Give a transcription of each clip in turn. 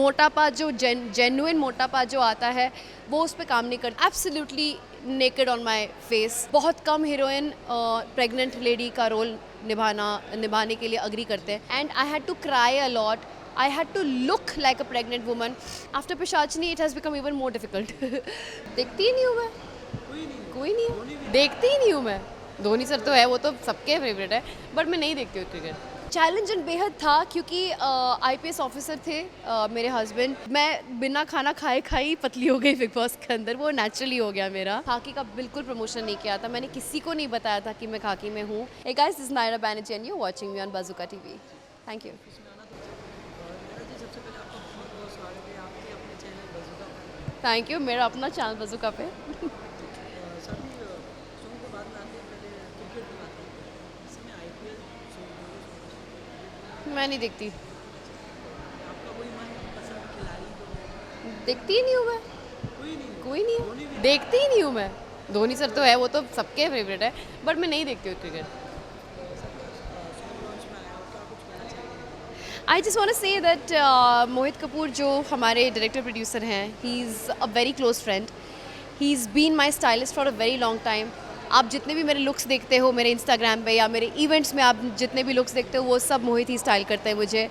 मोटापा जो जेन्युइन मोटापा जो आता है वो उस पर काम नहीं करता। Absolutely naked on my face. बहुत कम हीरोइन प्रेग्नेंट लेडी का रोल निभाने के लिए अग्री करते हैं। And I had to cry a lot, I had to look like a pregnant woman. After Pishachni, it has become even more difficult. देखती ही नहीं हूँ मैं, कोई नहीं है, देखती ही नहीं हूँ मैं। धोनी सर तो है, वो तो सबके फेवरेट है, बट मैं नहीं देखती हूँ क्रिकेट। चैलेंज बेहद था क्योंकि IPS ऑफिसर थे मेरे हस्बैंड। मैं बिना खाना खाए खाई पतली हो गई बिग बॉस के अंदर, वो नेचुरली हो गया मेरा। खाकी का बिल्कुल प्रमोशन नहीं किया था, मैंने किसी को नहीं बताया था कि मैं खाकी में हूँ। Hey guys, this is Naira Banerjee and you're watching me on Bazooka TV. Thank you. Thank you. मेरा अपना चैनल बज़ूका पे। मैं नहीं देखती, देखती ही नहीं हूँ मैं, कोई नहीं है, देखती ही नहीं हूँ मैं। धोनी सर तो है, वो तो सबके फेवरेट है, बट मैं नहीं देखती हूँ cricket. I just want to say that Mohit Kapoor जो हमारे डायरेक्टर प्रोड्यूसर हैं, he is a very close friend. He is been my stylist for a very long time. आप जितने भी मेरे लुक्स देखते हो मेरे इंस्टाग्राम पे या मेरे इवेंट्स में, आप जितने भी लुक्स देखते हो वो सब मोहित ही स्टाइल करते हैं मुझे।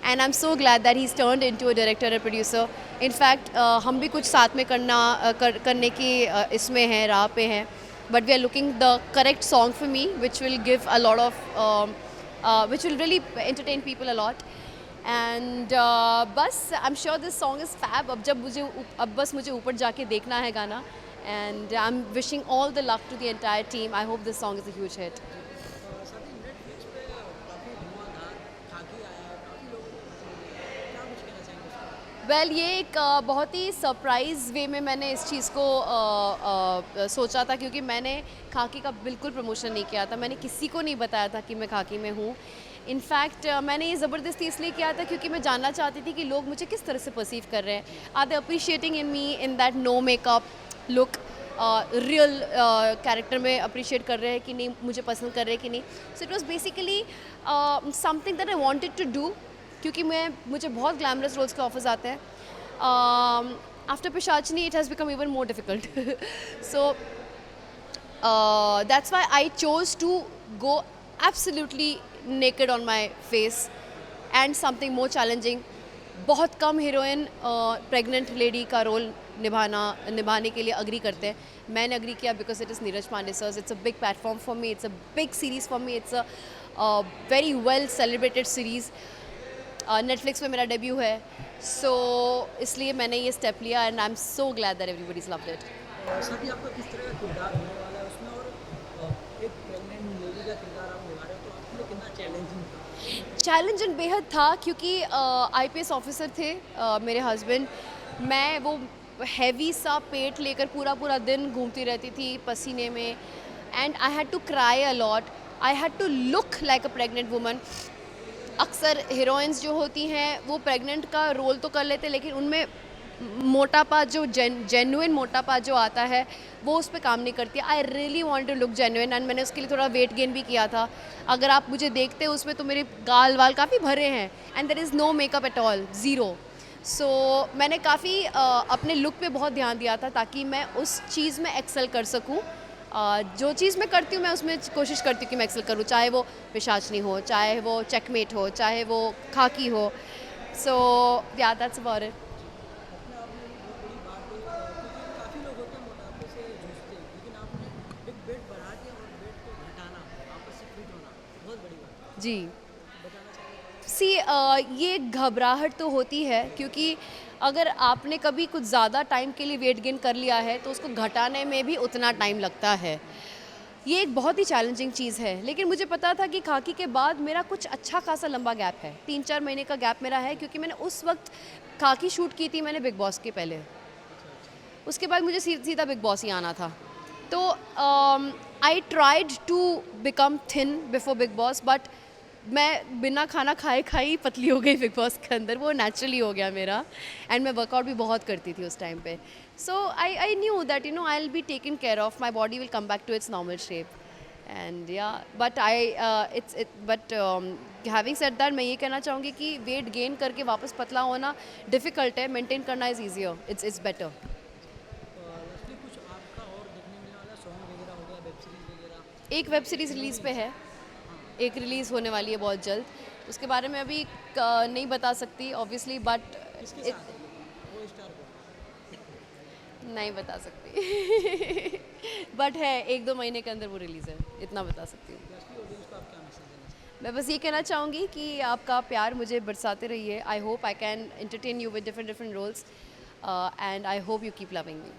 And I am so glad that he is turned into a director और प्रोड्यूसर। इनफैक्ट हम भी कुछ साथ में करने की इसमें हैं, राह पे हैं। But we are looking the correct song for me which will give a lot of which will really entertain people a lot. And बस I am sure this song is fab. अब बस मुझे ऊपर जाके देखना है गाना। And I am wishing all the luck to the entire team. I hope this song is a huge hit. Well ये एक बहुत ही सरप्राइज़ वे में मैंने इस चीज़ को सोचा था, क्योंकि मैंने खाकी का बिल्कुल प्रमोशन नहीं किया था। मैंने किसी को नहीं बताया था कि मैं खाकी में हूँ। इनफैक्ट मैंने ये ज़बरदस्ती इसलिए किया था क्योंकि मैं जानना चाहती थी कि लोग मुझे किस तरह से परसीव कर रहे हैं। Are they appreciating in me in that no makeup look, real character में अप्रिशिएट कर रहे हैं कि नहीं, मुझे पसंद कर रहे हैं कि नहीं। So it was basically something that I wanted to do, क्योंकि मुझे बहुत ग्लैमरस रोल्स के ऑफर्स आते हैं। After Pishachini it has become even more difficult. So that's why I chose to go absolutely naked on my face and something more challenging. बहुत कम heroine pregnant lady का role निभाने के लिए अग्री करते हैं। मैंने अग्री किया because it is Neeraj Pandey sir. It's a big platform for me, it's a big series for me, it's a very well celebrated series. Netflix पे मेरा डेब्यू है, सो इसलिए मैंने ये स्टेप लिया and I am so glad that everybody is loved it. सभी आपका किस तरह का किरदार होने वाला है उसमें, और एक प्रेग्नेंट लेडी का किरदार आप निभा रहे हो, तो आपके लिए कितना चैलेंजिंग था? चैलेंजिंग बेहद था क्योंकि IPS ऑफिसर थे मेरे हस्बैंड। मैं वो हैवी सा पेट लेकर पूरा दिन घूमती रहती थी पसीने में। And I had to cry a lot, I had to look like a pregnant woman. अक्सर हीरोइंस जो होती हैं वो प्रेग्नेंट का रोल तो कर लेते, लेकिन उनमें मोटापा जो जेन्युइन मोटापा जो आता है वो उस पर काम नहीं करती। I really want to look genuine and मैंने उसके लिए थोड़ा वेट गेन भी किया था। अगर आप मुझे देखते हो उसमें तो मेरे गाल वाल काफ़ी भरे हैं and there is no makeup at all, zero. सो मैंने काफ़ी अपने लुक पे बहुत ध्यान दिया था ताकि मैं उस चीज़ में एक्सेल कर सकूं। जो चीज़ मैं करती हूँ मैं उसमें कोशिश करती हूँ कि मैं एक्सेल करूँ, चाहे वो पिशाचनी हो, चाहे वो चेकमेट हो, चाहे वो खाकी हो। सो या दैट्स अबाउट इट। अपने आप में भी बहुत बड़ी बात है, क्योंकि काफ़ी लोग होते हैं मोटापे से जूझते हैं, लेकिन आपने एक वेट बढ़ा के और वेट को घटाना, आपस से फिट होना, बहुत बड़ी बात है। जी। तो बताना चाहेंगे? सी ये घबराहट तो होती है क्योंकि अगर आपने कभी कुछ ज़्यादा टाइम के लिए वेट गेन कर लिया है तो उसको घटाने में भी उतना टाइम लगता है। ये एक बहुत ही चैलेंजिंग चीज़ है, लेकिन मुझे पता था कि खाकी के बाद मेरा कुछ अच्छा खासा लंबा गैप है, 3-4 महीने का गैप मेरा है, क्योंकि मैंने उस वक्त खाकी शूट की थी मैंने बिग बॉस के पहले। उसके बाद मुझे सीधा बिग बॉस ही आना था। तो I tried to become thin before Bigg Boss, but मैं बिना खाना खाए खाई पतली हो गई बिग बॉस के अंदर, वो नेचुरली हो गया मेरा। एंड मैं वर्कआउट भी बहुत करती थी उस टाइम पे। So I knew that I will be taken care of, my body will come back to its normal shape. And yeah but having said that मैं ये कहना चाहूँगी कि वेट गेन करके वापस पतला होना डिफ़िकल्ट है, मेंटेन करना इज़ ईज़ियर, इट्स बेटर। लस्टली कुछ आपका और देखने मिलने वाला सॉन्ग वगैरह हो गया, वेब सीरीज वगैरह? एक वेब सीरीज़ रिलीज़ पे है, एक रिलीज़ होने वाली है बहुत जल्द, उसके बारे में अभी नहीं बता सकती ऑब्वियसली, बट किसके साथ है वो स्टार को? नहीं बता सकती बट है, 1-2 महीने के अंदर वो रिलीज़ है, इतना बता सकती हूँ। लस्टली ऑडियंस को आप क्या मैसेज देना चाहते मैं बस ये कहना चाहूँगी कि आपका प्यार मुझे बरसाते रहिए। I hope I can entertain you with different different roles and I hope you keep loving me.